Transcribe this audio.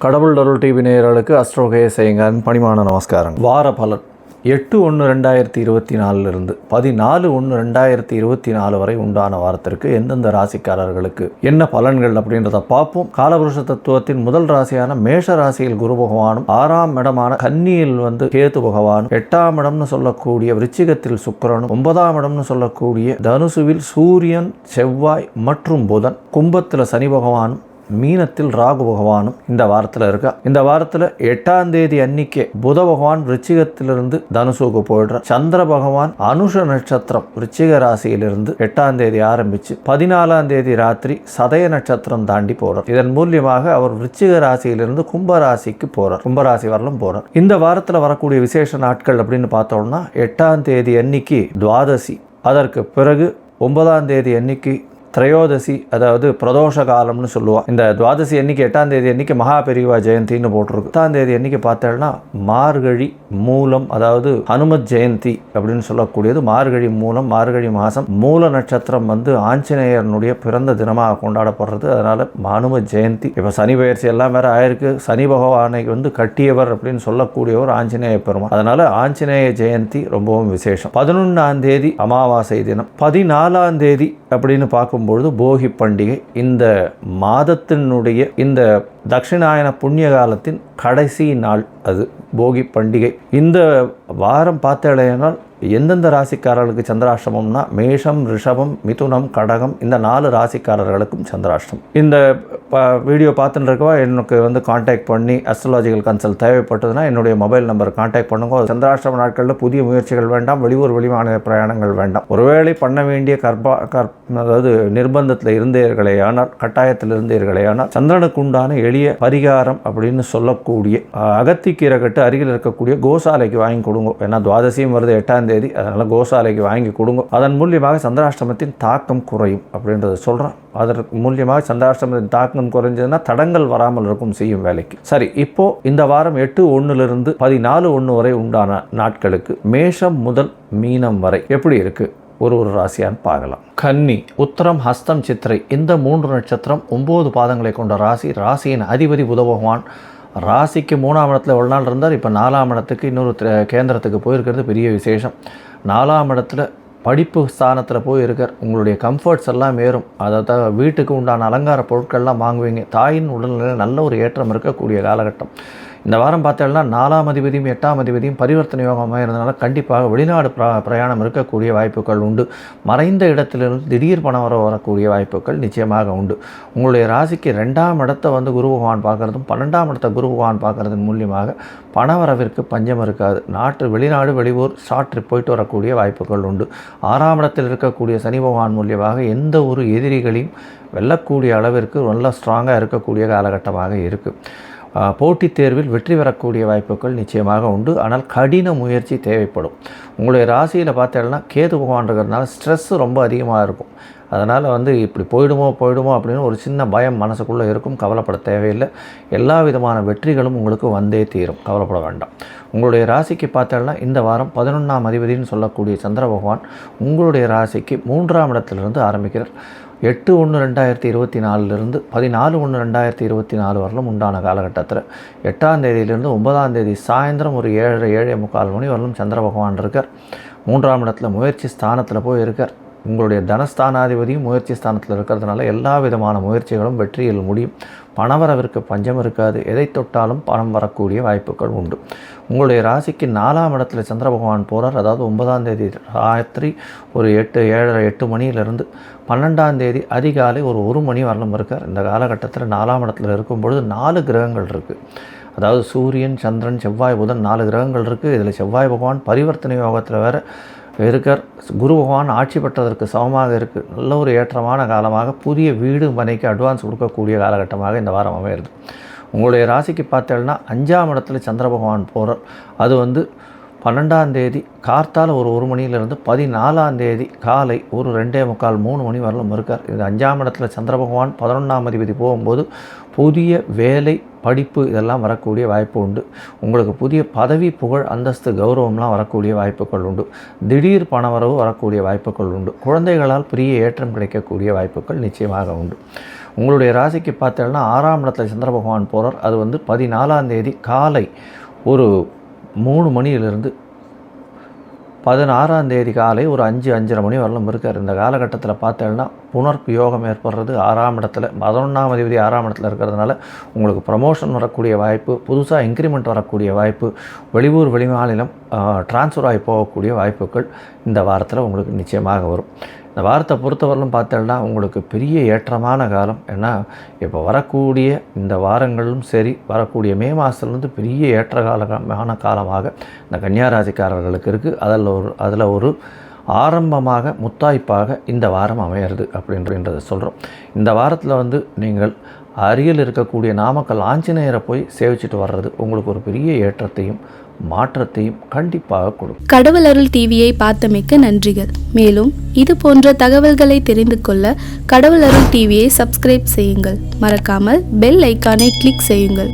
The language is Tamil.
கடவுள் அருள் டிவி நேயர்களுக்கு அஸ்ட்ரோகே செய்யுங்கன்னு பணிமான நமஸ்காரம். வார பலன் 8/1/2024 14/1/2024 வரை உண்டான வாரத்திற்கு எந்தெந்த ராசிக்காரர்களுக்கு என்ன பலன்கள் அப்படின்றத பார்ப்போம். காலபுருஷ தத்துவத்தின் முதல் ராசியான மேஷ ராசியில் குரு பகவானும், 6ஆம் இடமான கன்னியில் கேது பகவானும், 8ஆம் இடம்னு சொல்லக்கூடிய விருச்சிகத்தில் சுக்கிரனும், 9ஆம் இடம்னு சொல்லக்கூடிய தனுசுவில் சூரியன், செவ்வாய் மற்றும் புதன், கும்பத்தில் சனி பகவானும், மீனத்தில் ராகு பகவானும் இந்த வாரத்தில் இருக்கா. இந்த வாரத்தில் 8ஆம் தேதி அன்னைக்கு புத பகவான் விருச்சிகத்திலிருந்து தனுசுக்கு போயிடுற. சந்திர பகவான் அனுஷ நட்சத்திரம் விருச்சிக ராசியிலிருந்து 8ஆம் தேதி ஆரம்பிச்சு 14ஆம் தேதி ராத்திரி சதய நட்சத்திரம் தாண்டி போறார். இதன் மூலியமாக அவர் விருச்சிக ராசியிலிருந்து கும்பராசிக்கு போறார், கும்பராசி வரலும் போறார். இந்த வாரத்தில் வரக்கூடிய விசேஷ நாட்கள் அப்படின்னு பார்த்தோம்னா 8ஆம் தேதி அன்னைக்கு துவாதசி, அதற்கு பிறகு 9ஆம் தேதி அன்னைக்கு திரையோதசி, அதாவது பிரதோஷ காலம்னு சொல்லுவாள். இந்த துவாதசி அன்னைக்கு 8ஆம் தேதி அன்னைக்கு மகா பெரிவா ஜெயந்தின்னு போட்டிருக்கு. 10ஆம் தேதி அன்னைக்கு பார்த்தோம்னா மார்கழி மூலம், அதாவது ஹனுமத் ஜெயந்தி அப்படின்னு சொல்லக்கூடியது. மார்கழி மூலம், மார்கழி மாதம் மூல நட்சத்திரம் ஆஞ்சநேயனுடைய பிறந்த தினமாக கொண்டாடப்படுறது. அதனால ஹனுமத் ஜெயந்தி. இப்போ சனி பயிற்சி எல்லாம் வேற ஆயிருக்கு. சனி பகவானை கட்டியவர் அப்படின்னு சொல்லக்கூடியவர் ஆஞ்சநேய பெருமாள். அதனால ஆஞ்சநேய ஜெயந்தி ரொம்பவும் விசேஷம். 11ஆம் தேதி அமாவாசை தினம். 14ஆம் தேதி அப்படின்னு பார்க்கும்பொழுது போகி பண்டிகை. இந்த மாதத்தினுடைய இந்த தட்சிணாயன புண்ணிய காலத்தின் கடைசி நாள் அது போகி பண்டிகை. இந்த வாரம் பார்த்தேனால் எந்தெந்த ராசிக்காரர்களுக்கு சந்திராஷ்டமம்னா மேஷம், ரிஷபம், மிதுனம், கடகம், இந்த 4 ராசிக்காரர்களுக்கும் சந்திராஷ்டம். இந்த வீடியோ பார்த்துட்டு இருக்கவா எனக்கு கான்டாக்ட் பண்ணி அஸ்ட்ராலஜிக்கல் கன்சல்ட் தேவைப்பட்டதுன்னா என்னுடைய மொபைல் நம்பர் கான்டாக்ட் பண்ணுங்க. சந்திராஷ்டம நாட்களில் புதிய முயற்சிகள் வேண்டாம், வெளியூர் வெளிமாநில பிரயாணங்கள் வேண்டாம். ஒருவேளை பண்ண வேண்டிய அதாவது நிர்பந்தத்தில் இருந்தீர்களேயானால், கட்டாயத்தில் இருந்தீர்களேயானால் சந்திரனுக்கு உண்டான எளிய பரிகாரம் அப்படின்னு சொல்லக்கூடிய அகத்திக்கீரை கட்டு அருகில் இருக்கக்கூடிய கோசாலைக்கு வாங்கி கொடுங்க. ஏன்னா துவாதசியும் வருது 8ஆம் தேதி, அதனால் கோசாலைக்கு வாங்கி கொடுங்க. அதன் மூலியமாக சந்திராஷ்டமத்தின் தாக்கம் குறையும் அப்படின்றத சொல்கிறேன். அதற்கு மூலியமாக சந்திராஷ்டமத்தின் தாக்கம் குறைஞ்சதுன்னா தடங்கள் வராமல் இருக்கும் செய்யும் வேலைக்கு. சரி, இப்போ இந்த வாரம் 8/1 14/1 வரை உண்டான நாட்களுக்கு மேஷம் முதல் மீனம் வரை எப்படி இருக்கு ஒரு ராசியான்னு பார்க்கலாம். கன்னி, உத்தரம், ஹஸ்தம், சித்திரை இந்த 3 நட்சத்திரம் 9 பாதங்களை கொண்ட ராசி. ராசியின் அதிபதி புத பகவான். ராசிக்கு 3ஆம் இடத்துல ஒரு நாள் இருந்தார். இப்போ 4ஆம் இடத்துக்கு இன்னொரு கேந்திரத்துக்கு போயிருக்கிறது பெரிய விசேஷம். 4ஆம் இடத்துல படிப்பு ஸ்தானத்தில் போயிருக்கார். உங்களுடைய கம்ஃபர்ட்ஸ் எல்லாம் ஏறும். அதாவது வீட்டுக்கு உண்டான அலங்கார பொருட்கள்லாம் வாங்குவீங்க. தாயின் உடல்நிலையில் நல்ல ஒரு ஏற்றம் இருக்கக்கூடிய காலகட்டம். இந்த வாரம் பார்த்தோம்னா 4ஆம் அதிபதியும் 8ஆம் அதிபதியும் பரிவர்த்தனை யோகமாக இருந்தனால கண்டிப்பாக வெளிநாடு பிரயாணம் இருக்கக்கூடிய வாய்ப்புகள் உண்டு. மறைந்த இடத்திலிருந்து திடீர் பணம் வரக்கூடிய வாய்ப்புகள் நிச்சயமாக உண்டு. உங்களுடைய ராசிக்கு 2ஆம் இடத்தை குரு பகவான் பார்க்குறதும் 12ஆம் இடத்தை குரு பகவான் பார்க்குறதன் மூலியமாக பணவரவிற்கு பஞ்சம் இருக்காது. வெளிநாடு வெளியூர் ஷார்ட் ட்ரிப் போயிட்டு வரக்கூடிய வாய்ப்புகள் உண்டு. 6ஆம் இடத்தில் இருக்கக்கூடிய சனி பகவான் மூலியமாக எந்த ஒரு எதிரிகளையும் வெல்லக்கூடிய அளவிற்கு நல்ல ஸ்ட்ராங்காக இருக்கக்கூடிய காலகட்டமாக இருக்குது. போட்டித் தேர்வில் வெற்றி பெறக்கூடிய வாய்ப்புகள் நிச்சயமாக உண்டு. ஆனால் கடின முயற்சி தேவைப்படும். உங்களுடைய ராசியில் பார்த்தீங்கன்னா கேது பகவான் இருக்கிறதுனால ஸ்ட்ரெஸ் ரொம்ப அதிகமாக இருக்கும். அதனால் இப்படி போயிடுமோ அப்படின்னு ஒரு சின்ன பயம் மனசுக்குள்ளே இருக்கும். கவலைப்பட தேவையில்லை. எல்லா விதமான வெற்றிகளும் உங்களுக்கு வந்தே தீரும், கவலைப்பட வேண்டாம். உங்களுடைய ராசிக்கு பார்த்தோம்னா இந்த வாரம் 11ஆம் அதிபதினு சொல்லக்கூடிய சந்திர பகவான் உங்களுடைய ராசிக்கு 3ஆம் இடத்திலிருந்து ஆரம்பிக்கிறார். 8/1/2024 14/1/2024 வரலும் உண்டான காலகட்டத்தில் 8ஆம் தேதியிலிருந்து 9ஆம் தேதி சாயந்தரம் ஒரு 7:45 மணி வரலும் சந்திர பகவான் இருக்கார். 3ஆம் இடத்துல முயற்சி ஸ்தானத்தில் போய் இருக்கார். உங்களுடைய தனஸ்தானாதிபதியும் முயற்சி ஸ்தானத்தில் இருக்கிறதுனால எல்லா விதமான முயற்சிகளும் வெற்றியில் முடியும். பணவரவிற்கு பஞ்சம் இருக்காது. எதை தொட்டாலும் பணம் வரக்கூடிய வாய்ப்புகள் உண்டு. உங்களுடைய ராசிக்கு 4ஆம் இடத்துல சந்திர பகவான் போகிறார். அதாவது 9ஆம் தேதி ராத்திரி ஒரு 7:30 மணியிலிருந்து 12ஆம் தேதி அதிகாலை ஒரு 1 மணி வரலும் இருக்கார். இந்த காலகட்டத்தில் 4ஆம் இடத்துல இருக்கும் பொழுது 4 கிரகங்கள் இருக்குது. அதாவது சூரியன், சந்திரன், செவ்வாய், புதன் 4 கிரகங்கள் இருக்குது. இதில் செவ்வாய் பகவான் பரிவர்த்தனை யோகத்தில் வேறு இருக்கார். குரு பகவான் ஆட்சி பெற்றதற்கு சமமாக இருக்குது. நல்ல ஒரு ஏற்றமான காலமாக புதிய வீடு மனைக்கு அட்வான்ஸ் கொடுக்கக்கூடிய காலகட்டமாக இந்த வாரம் அமையிறது. உங்களுடைய ராசிக்கு பார்த்தேன்னா 5ஆம் இடத்துல சந்திர பகவான் போகிறார். அது 12ஆம் தேதி கார்த்தால ஒரு மணியிலிருந்து 14ஆம் தேதி காலை ஒரு 2:45 3 மணி வரலும் இருக்கார். இது 5ஆம் இடத்துல சந்திர பகவான் 11ஆம் அதிபதி போகும்போது புதிய வேலை, படிப்பு இதெல்லாம் வரக்கூடிய வாய்ப்பு உண்டு. உங்களுக்கு புதிய பதவி, புகழ், அந்தஸ்து, கௌரவம்லாம் வரக்கூடிய வாய்ப்புகள் உண்டு. திடீர் பணவரவு வரக்கூடிய வாய்ப்புகள் உண்டு. குழந்தைகளால் பெரிய ஏற்றம் கிடைக்கக்கூடிய வாய்ப்புகள் நிச்சயமாக உண்டு. உங்களுடைய ராசிக்கு பார்த்தீங்கன்னா 6ஆம் இடத்துல சந்திர பகவான் போகிறார். அது 14ஆம் தேதி காலை ஒரு 3 மணியிலிருந்து 16ஆம் தேதி காலை ஒரு 5:30 மணி வரலும் இருக்கார். இந்த காலகட்டத்தில் பார்த்தேன்னா புனர்க்கு யோகம் ஏற்படுறது 6ஆம் இடத்துல. 11ஆம் அதிபதி 6ஆம் இடத்துல இருக்கிறதுனால உங்களுக்கு ப்ரமோஷன் வரக்கூடிய வாய்ப்பு, புதுசாக இன்க்ரிமெண்ட் வரக்கூடிய வாய்ப்பு, வெளியூர் வெளிமாநிலம் டிரான்ஸ்ஃபர் ஆகி போகக்கூடிய வாய்ப்புகள் இந்த வாரத்தில் உங்களுக்கு நிச்சயமாக வரும். இந்த வாரத்தை பொறுத்தவரையிலும் பார்த்தோம்னா உங்களுக்கு பெரிய ஏற்றமான காலம். ஏன்னா இப்போ வரக்கூடிய இந்த வாரங்களும் சரி, வரக்கூடிய மே மாதத்துலேருந்து பெரிய ஏற்றகாலமான காலமாக இந்த கன்னியாராசிக்காரர்களுக்கு இருக்குது. அதில் ஒரு ஆரம்பமாக, முத்தாய்ப்பாக இந்த வாரம் அமையிறது அப்படின்றத சொல்கிறோம். இந்த வாரத்தில் நீங்கள் அருகில் இருக்கக்கூடிய நாமக்கல் ஆஞ்சநேயரை போய் சேவிச்சுட்டு வர்றது உங்களுக்கு ஒரு பெரிய ஏற்றத்தையும் மாற்றத்தையும் கண்டிப்பாக கொடுக்கும். கடவுள் அருள் டிவியை பார்த்தமைக்கு நன்றிகள். மேலும் இது போன்ற தகவல்களை தெரிந்து கொள்ள கடவுள் அருள் டிவியை சப்ஸ்கிரைப் செய்யுங்கள். மறக்காமல் பெல் ஐக்கானை கிளிக் செய்யுங்கள்.